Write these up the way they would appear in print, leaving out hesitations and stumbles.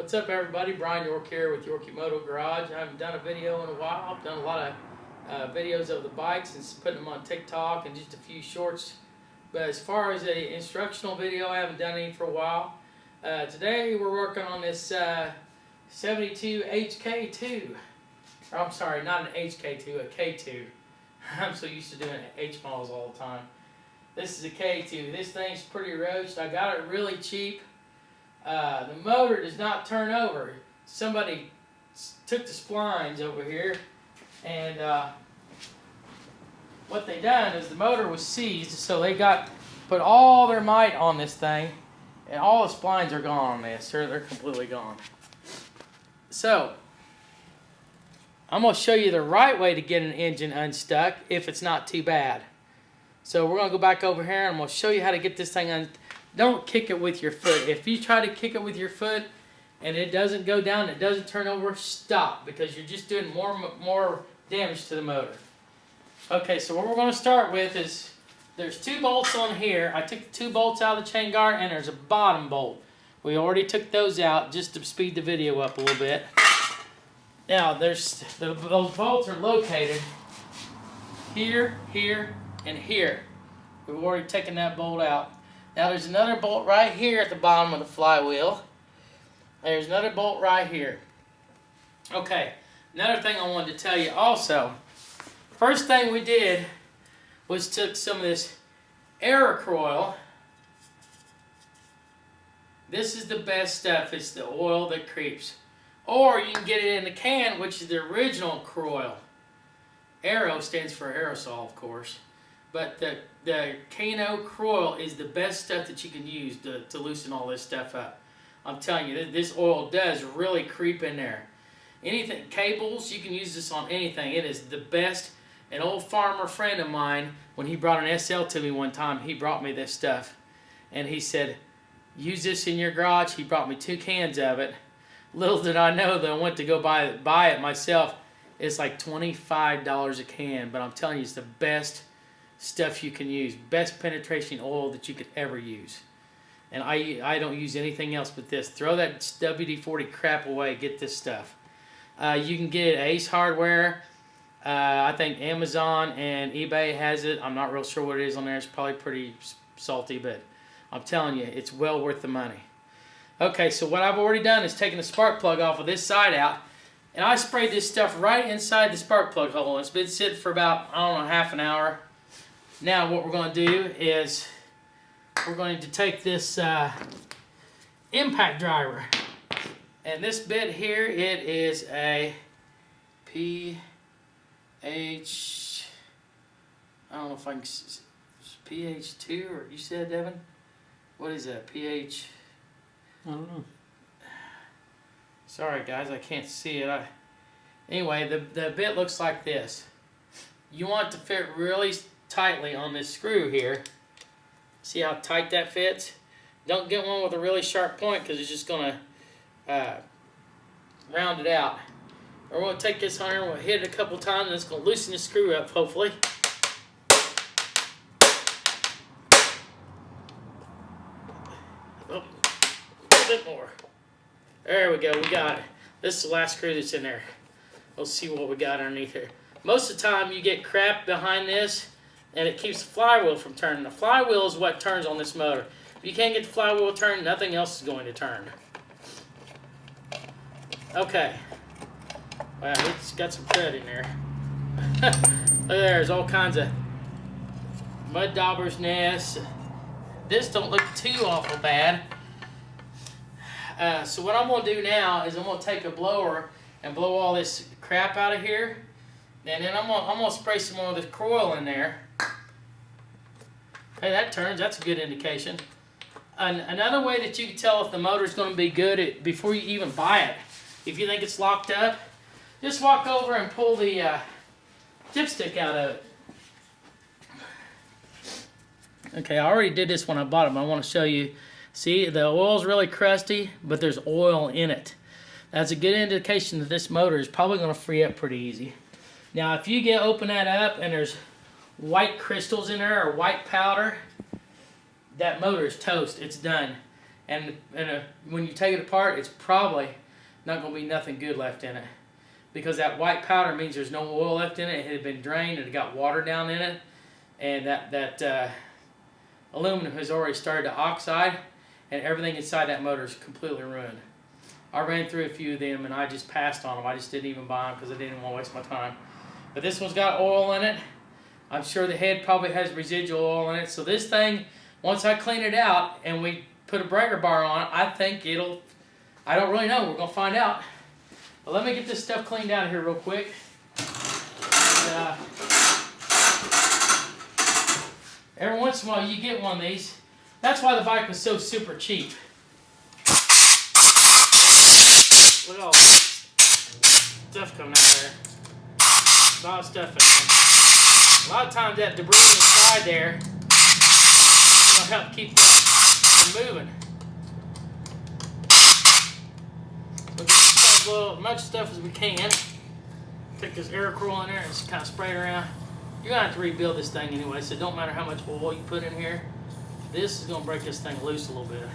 What's up, everybody? Brian York here with Yorkie Moto Garage. I haven't done a video in a while. I've done a lot of videos of the bikes and putting them on TikTok and just a few shorts. But as far as an instructional video, I haven't done any for a while. Today we're working on this 72 HK2. Or, I'm sorry, not an HK2, a K2. I'm so used to doing H models all the time. This is a K2. This thing's pretty roached. I got it really cheap. The motor does not turn over. Somebody took the splines over here, and what they done is the motor was seized, so they put all their might on this thing, and all the splines are gone on this. They're completely gone. So I'm going to show you the right way to get an engine unstuck if it's not too bad. So we're going to go back over here, and I'm going to show you how to get this thing unstuck. Don't kick it with your foot. If you try to kick it with your foot and it doesn't go down, it doesn't turn over, stop, because you're just doing more damage to the motor. Okay, so what we're going to start with is there's two bolts on here. I took the two bolts out of the chain guard, and there's a bottom bolt. We already took those out just to speed the video up a little bit. Now, those bolts are located here, here, and here. We've already taken that bolt out. Now there's another bolt right here at the bottom of the flywheel. There's another bolt right here. Okay, another thing I wanted to tell you also. First thing we did was took some of this Aerocoil. This is the best stuff. It's the oil that creeps. Or you can get it in the can, which is the original Coil. Aero stands for aerosol, of course. But the Kano Coil is the best stuff that you can use to loosen all this stuff up. I'm telling you, this oil does really creep in there. Anything, cables, you can use this on anything. It is the best. An old farmer friend of mine, when he brought an SL to me one time, he brought me this stuff. And he said, use this in your garage. He brought me 2 cans of it. Little did I know that I went to go buy it myself. It's like $25 a can. But I'm telling you, it's the best stuff you can use. Best penetration oil that you could ever use. And I don't use anything else but this. Throw that WD-40 crap away. Get this stuff. You can get it at Ace Hardware. I think Amazon and eBay has it. I'm not real sure what it is on there. It's probably pretty salty, but I'm telling you, it's well worth the money. Okay, so what I've already done is taken the spark plug off of this side out, and I sprayed this stuff right inside the spark plug hole. It's been sitting for about, I don't know, half an hour. Now what we're going to do is we're going to take this impact driver, and this bit here, it is a PH, I don't know if I can, PH2, or you said, Devin? What is that, PH? I don't know. Sorry guys, I can't see it. Anyway, the bit looks like this. You want it to fit really tightly on this screw here. See how tight that fits? Don't get one with a really sharp point, because it's just going to round it out. We're going to take this on here, we'll hit it a couple times, and it's going to loosen the screw up, hopefully. Oh, a little bit more. There we go, we got it. This is the last screw that's in there. We'll see what we got underneath here. Most of the time you get crap behind this, and it keeps the flywheel from turning. The flywheel is what turns on this motor. If you can't get the flywheel to turn, nothing else is going to turn. Okay. Wow, it's got some crud in there. Look, there's all kinds of mud dauber's nests. This don't look too awful bad. So what I'm going to do now is I'm going to take a blower and blow all this crap out of here. And then I'm going to spray some more of this Coil in there. Hey, that turns. That's a good indication. Another way that you can tell if the motor is going to be good before you even buy it, if you think it's locked up, just walk over and pull the dipstick out of it. Okay, I already did this when I bought it, but I want to show you. See, the oil's really crusty, but there's oil in it. That's a good indication that this motor is probably going to free up pretty easy. Now, if you open that up and there's white crystals in there or white powder, that motor is toast. It's done. and when you take it apart, it's probably not going to be nothing good left in it, because that white powder means there's no oil left in it. It had been drained and it got water down in it, and that aluminum has already started to oxide, and everything inside that motor is completely ruined. I ran through a few of them and I just passed on them. I just didn't even buy them because I didn't want to waste my time. But this one's got oil in it. I'm sure the head probably has residual oil in it. So this thing, once I clean it out and we put a breaker bar on it, I think it'll, I don't really know. We're going to find out. But let me get this stuff cleaned out of here real quick. And, every once in a while you get one of these. That's why the bike was so super cheap. Look at all this stuff coming out there. A lot of stuff in there. A lot of times that debris inside there will help keep it moving. So just blow as much stuff as we can. Take this air coil in there and just kind of spray it around. You're going to have to rebuild this thing anyway, so it don't matter how much oil you put in here. This is going to break this thing loose a little bit.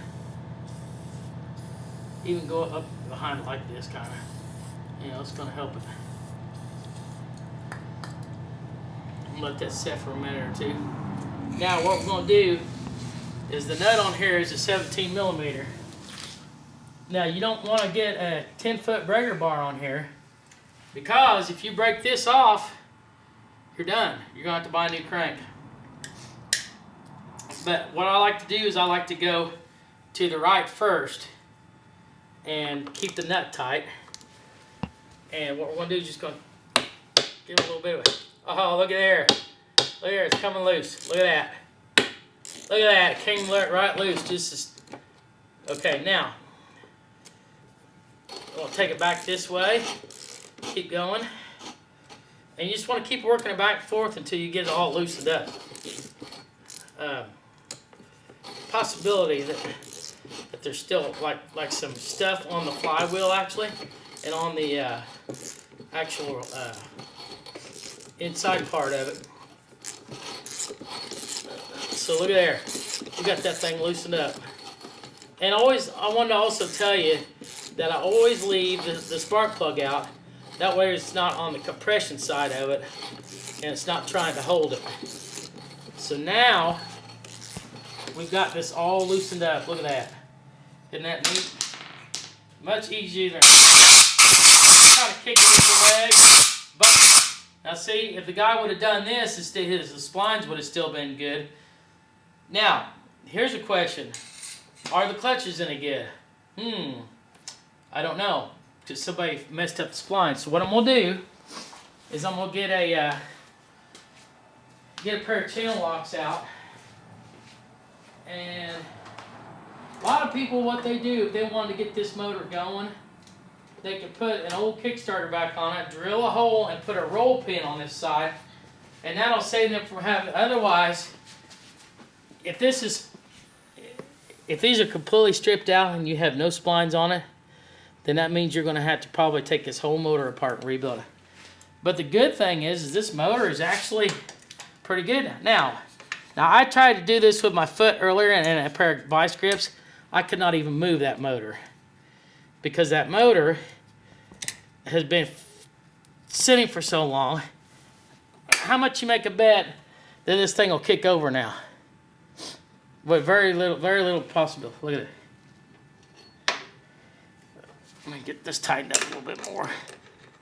Even go up behind it like this, kind of. You know, it's going to help it. Let that set for a minute or two. Now what we're going to do is the nut on here is a 17 millimeter. Now you don't want to get a 10-foot breaker bar on here, because if you break this off, you're done. You're going to have to buy a new crank. But what I like to do is I like to go to the right first and keep the nut tight. And what we're going to do is just going to give it a little bit of it. Oh, look at there. Look there, it's coming loose. Look at that. Look at that, it came right loose. Just okay, now, we'll take it back this way. Keep going. And you just want to keep working it back and forth until you get it all loosened up. Possibility that there's still like some stuff on the flywheel actually, and on the actual inside part of it. So look at there, we got that thing loosened up. And I wanted to also tell you that I always leave the spark plug out. That way it's not on the compression side of it, and it's not trying to hold it. So now we've got this all loosened up. Look at that. Isn't that neat? Much easier than trying to kick it with your leg. But now see, if the guy would have done this, instead the splines would have still been good. Now, here's a question. Are the clutches any good? I don't know, because somebody messed up the splines. So what I'm gonna do is I'm gonna get a pair of channel locks out. And a lot of people, what they do, if they want to get this motor going, they can put an old Kickstarter back on it, drill a hole, and put a roll pin on this side, and that'll save them from having. Otherwise, if these are completely stripped out and you have no splines on it, then that means you're going to have to probably take this whole motor apart and rebuild it. But the good thing is this motor is actually pretty good now. Now, I tried to do this with my foot earlier and a pair of vice grips. I could not even move that motor, because that motor has been sitting for so long. How much you make a bet that this thing will kick over now? But very little possibility. Look at it. Let me get this tightened up a little bit more.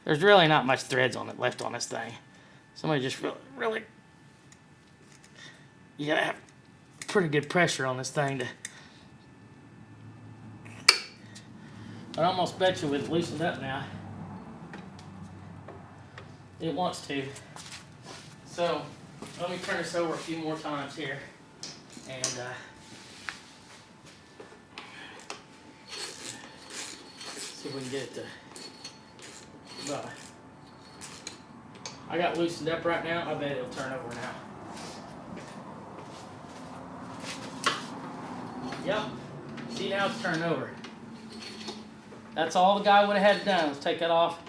There's really not much threads on it left on this thing. Somebody just really, you gotta have pretty good pressure on this thing to. I almost bet you with it loosened up now. It wants to. So let me turn this over a few more times here, and see if we can get it to. But I got loosened up right now. I bet it'll turn over now. Yep. See, now it's turned over. That's all the guy would have had done, was take it off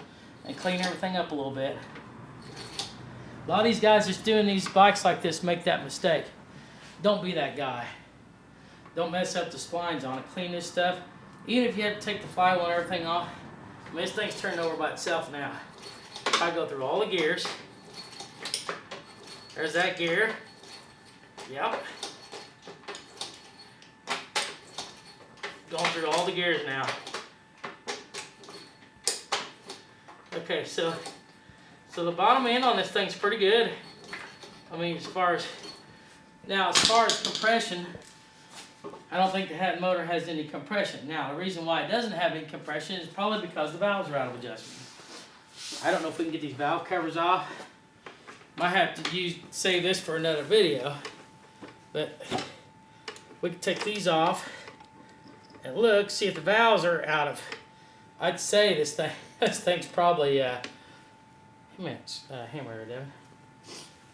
and clean everything up a little bit. A lot of these guys just doing these bikes like this make that mistake. Don't be that guy. don't mess up the splines on it. Clean this stuff. Even if you have to take the flywheel and everything off, I mean, this thing's turned over by itself now. I go through all the gears. There's that gear. Yep. Going through all the gears now. Okay, so the bottom end on this thing's pretty good. I mean, as far as compression, I don't think the motor has any compression. Now, the reason why it doesn't have any compression is probably because the valves are out of adjustment. I don't know if we can get these valve covers off. Might have to save this for another video. But we can take these off and look, see if the valves are out of. I'd say this thing's probably hammer it, Devin.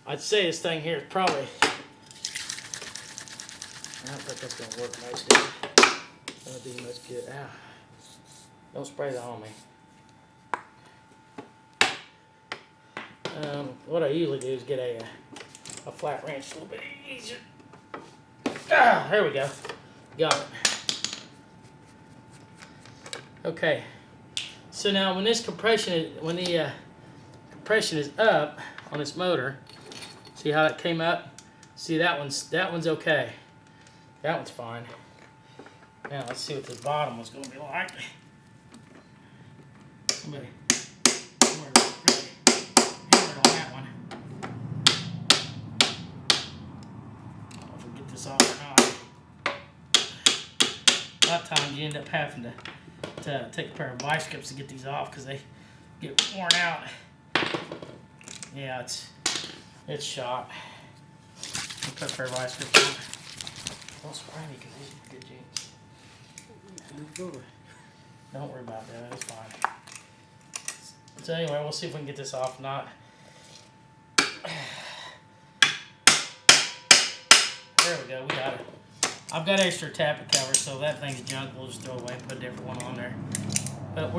I'd say this thing here is probably. I don't think that's gonna work much, dude. That'll be much good. Ow. Don't spray that on me. What I usually do is get a flat wrench a little bit easier. Ah, there we go. Got it. Okay. So now when the compression is up on this motor, see how it came up? See, that one's okay. That one's fine. Now let's see what the bottom was going to be like. Somebody hammered on that one. I don't know if we get this off or not. A lot of times you end up having to take a pair of vice grips to get these off because they get worn out. Yeah, it's shot. I'll put a pair of vice grips on. Don't spray me because these are good jeans. Don't worry about that, that's fine. So anyway, we'll see if we can get this off or not. There we go, we got it. I've got extra tappet covers, so that thing's junk. We'll just throw it away and put a different one on there. But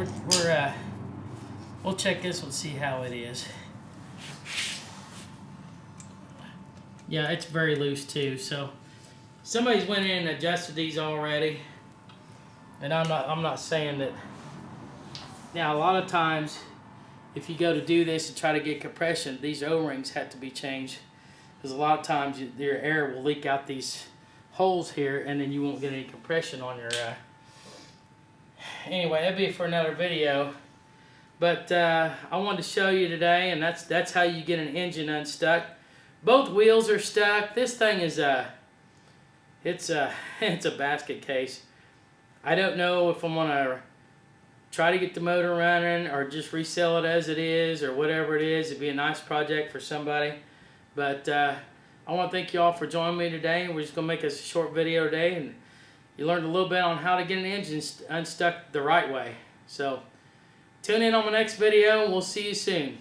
we'll check this one, see how it is. Yeah, it's very loose too. So somebody's went in and adjusted these already, and I'm not saying that. Now a lot of times, if you go to do this and try to get compression, these O-rings have to be changed because a lot of times your air will leak out these holes here, and then you won't get any compression on your. Anyway, that'd be for another video. But I wanted to show you today, and that's how you get an engine unstuck. Both wheels are stuck. This thing is it's a basket case. I don't know if I'm gonna try to get the motor running or just resell it as it is or whatever it is. It'd be a nice project for somebody. But I want to thank you all for joining me today. We're just gonna make a short video today, and you learned a little bit on how to get an engine unstuck the right way. So tune in on my next video, and we'll see you soon.